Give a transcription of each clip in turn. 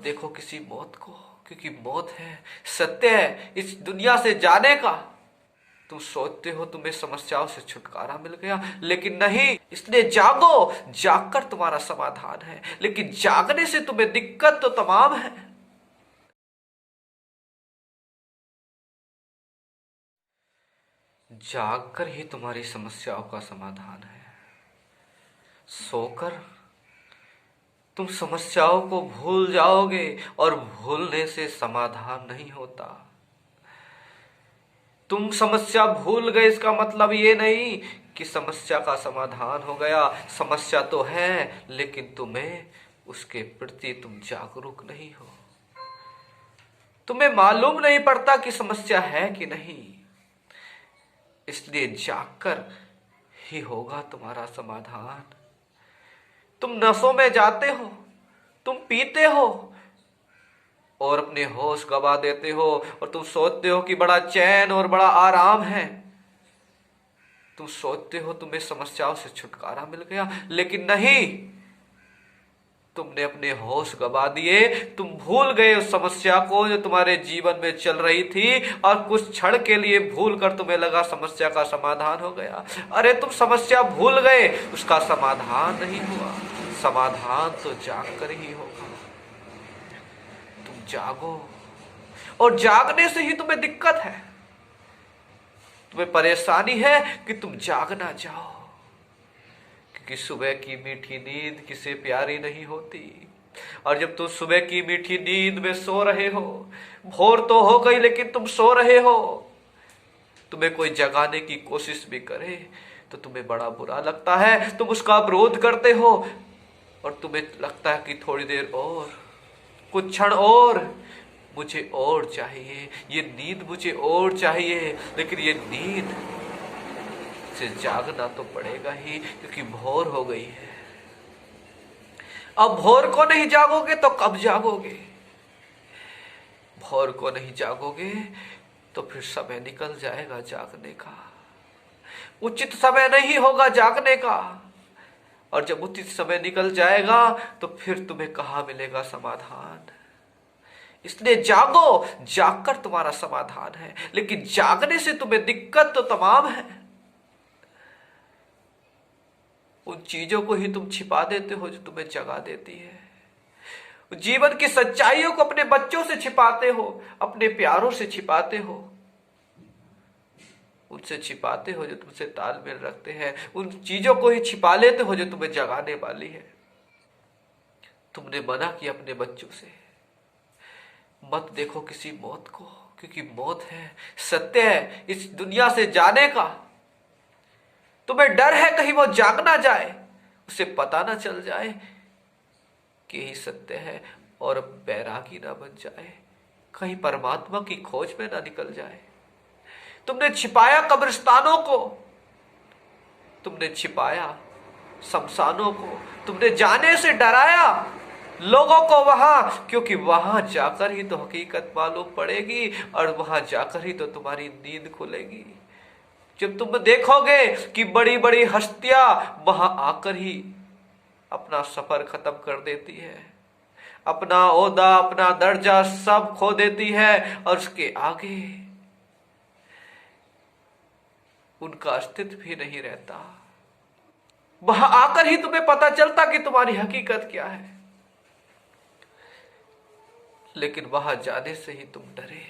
देखो किसी मौत को, क्योंकि मौत है, सत्य है इस दुनिया से जाने का। तुम सोचते हो तुम्हें समस्याओं से छुटकारा मिल गया, लेकिन नहीं। इसलिए जागो, जागकर तुम्हारा समाधान है। लेकिन जागने से तुम्हें दिक्कत तो तमाम है। जागकर ही तुम्हारी समस्याओं का समाधान है। सोकर तुम समस्याओं को भूल जाओगे, और भूलने से समाधान नहीं होता। तुम समस्या भूल गए इसका मतलब ये नहीं कि समस्या का समाधान हो गया। समस्या तो है, लेकिन तुम्हें उसके प्रति तुम जागरूक नहीं हो। तुम्हें मालूम नहीं पड़ता कि समस्या है कि नहीं। इसलिए जागकर ही होगा तुम्हारा समाधान। तुम नशों में जाते हो, तुम पीते हो और अपने होश गवा देते हो, और तुम सोचते हो कि बड़ा चैन और बड़ा आराम है। तुम सोचते हो तुम्हें समस्याओं से छुटकारा मिल गया, लेकिन नहीं। तुमने अपने होश गवा दिए। तुम भूल गए उस समस्या को जो तुम्हारे जीवन में चल रही थी, और कुछ क्षण के लिए भूल कर तुम्हें लगा समस्या का समाधान हो गया। अरे तुम समस्या भूल गए, उसका समाधान नहीं हुआ। समाधान तो जाग कर ही होगा। तुम जागो, और जागने से ही तुम्हें दिक्कत है, तुम्हें परेशानी है कि तुम जाग ना जाओ। क्योंकि सुबह की मीठी नींद किसे प्यारी नहीं होती। और जब तुम सुबह की मीठी नींद में सो रहे हो, भोर तो हो गई लेकिन तुम सो रहे हो, तुम्हें कोई जगाने की कोशिश भी करे तो तुम्हें बड़ा बुरा लगता है। तुम उसका विरोध करते हो, और तुम्हें लगता है कि थोड़ी देर और, कुछ क्षण और, मुझे और चाहिए, ये नींद मुझे और चाहिए। लेकिन ये नींद से जागना तो पड़ेगा ही, क्योंकि भोर हो गई है। अब भोर को नहीं जागोगे तो कब जागोगे? भोर को नहीं जागोगे तो फिर समय निकल जाएगा जागने का। उचित समय नहीं होगा जागने का, और जब उचित समय निकल जाएगा तो फिर तुम्हें कहां मिलेगा समाधान। इसलिए जागो, जागकर तुम्हारा समाधान है। लेकिन जागने से तुम्हें दिक्कत तो तमाम है। उन चीजों को ही तुम छिपा देते हो जो तुम्हें जगा देती है। जीवन की सच्चाइयों को अपने बच्चों से छिपाते हो, अपने प्यारों से छिपाते हो, उनसे छिपाते हो जो तुमसे तालमेल रखते हैं। उन चीजों को ही छिपा लेते हो जो तुम्हें जगाने वाली है। तुमने मना किया अपने बच्चों से, मत देखो किसी मौत को, क्योंकि मौत है, सत्य है इस दुनिया से जाने का। तुम्हें डर है कहीं वो जाग ना जाए, उसे पता ना चल जाए कि यही सत्य है, और बैरागी ना बन जाए, कहीं परमात्मा की खोज में ना निकल जाए। तुमने छिपाया कब्रिस्तानों को, तुमने छिपाया शमशानों को, तुमने जाने से डराया लोगों को वहां, क्योंकि वहां जाकर ही तो हकीकत मालूम पड़ेगी, और वहां जाकर ही तो तुम्हारी नींद खुलेगी। जब तुम देखोगे कि बड़ी बड़ी हस्तियां वहां आकर ही अपना सफर खत्म कर देती है, अपना ओहदा, अपना दर्जा सब खो देती है, और उसके आगे उनका अस्तित्व भी नहीं रहता। वहां आकर ही तुम्हें पता चलता कि तुम्हारी हकीकत क्या है। लेकिन वहां जाने से ही तुम डरे,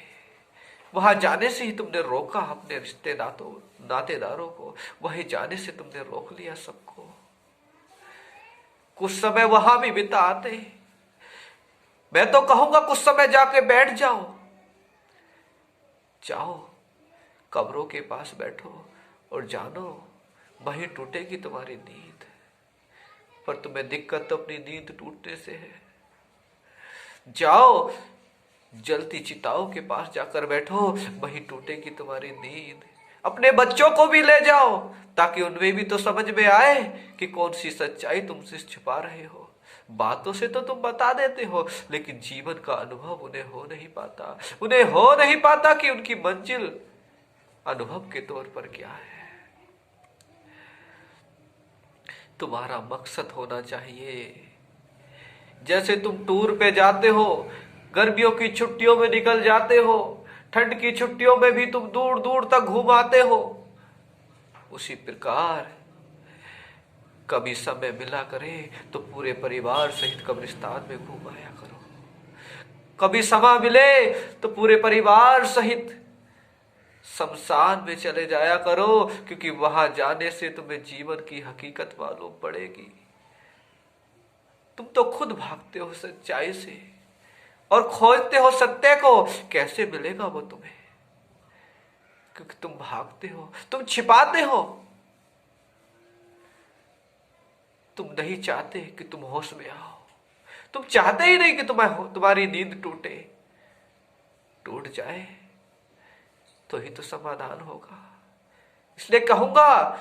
वहां जाने से ही तुमने रोका अपने नातेदारों को, वहीं जाने से तुमने रोक लिया सबको। कुछ समय वहां भी बिताते, मैं तो कहूंगा कुछ समय जाके बैठ जाओ, जाओ कब्रों के पास बैठो, और जानो वहीं टूटेगी तुम्हारी नींद। पर तुम्हें दिक्कत तो अपनी नींद टूटने से है। जाओ जलती चिताओं के पास जाकर बैठो, वहीं टूटेगी तुम्हारी नींद। अपने बच्चों को भी ले जाओ, ताकि उनमें भी तो समझ में आए कि कौन सी सच्चाई तुमसे छुपा रहे हो। बातों से तो तुम बता देते हो, लेकिन जीवन का अनुभव उन्हें हो नहीं पाता। उन्हें हो नहीं पाता कि उनकी मंजिल अनुभव के तौर पर क्या है। तुम्हारा मकसद होना चाहिए जैसे तुम टूर पे जाते हो, गर्मियों की छुट्टियों में निकल जाते हो, ठंड की छुट्टियों में भी तुम दूर दूर तक घूम आते हो, उसी प्रकार कभी समय मिला करे तो पूरे परिवार सहित कब्रिस्तान में घूम आया करो। कभी समय मिले तो पूरे परिवार सहित शमशान में चले जाया करो, क्योंकि वहां जाने से तुम्हें जीवन की हकीकत मालूम पड़ेगी। तुम तो खुद भागते हो सच्चाई से और खोजते हो सत्य को, कैसे मिलेगा वो तुम्हें? क्योंकि तुम भागते हो, तुम छिपाते हो, तुम नहीं चाहते कि तुम होश में आओ, तुम चाहते ही नहीं कि तुम्हारी नींद टूट जाए, तो ही तो समाधान होगा। इसलिए कहूंगा,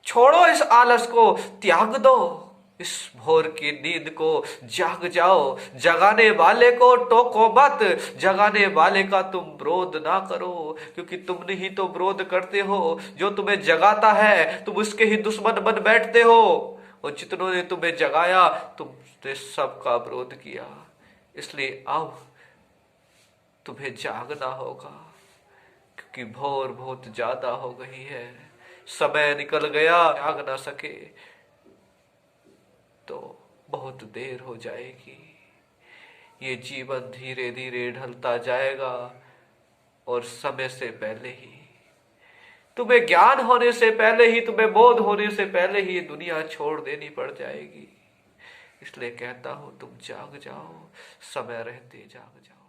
छोड़ो इस आलस को, त्याग दो इस भोर की नींद को, जाग जाओ। जगाने वाले को टोको मत, जगाने वाले का तुम विरोध ना करो, क्योंकि तुम ही तो विरोध करते हो। जो तुम्हें जगाता है तुम उसके ही दुश्मन बन बैठते हो, और जितनों ने तुम्हें जगाया तुमने सबका विरोध किया। इसलिए अब तुम्हें जागना होगा, क्योंकि भोर बहुत ज्यादा हो गई है, समय निकल गया। जाग ना सके तो बहुत देर हो जाएगी। ये जीवन धीरे धीरे ढलता जाएगा, और समय से पहले ही, तुम्हें ज्ञान होने से पहले ही, तुम्हें बोध होने से पहले ही दुनिया छोड़ देनी पड़ जाएगी। इसलिए कहता हूं, तुम जाग जाओ, समय रहते जाग जाओ।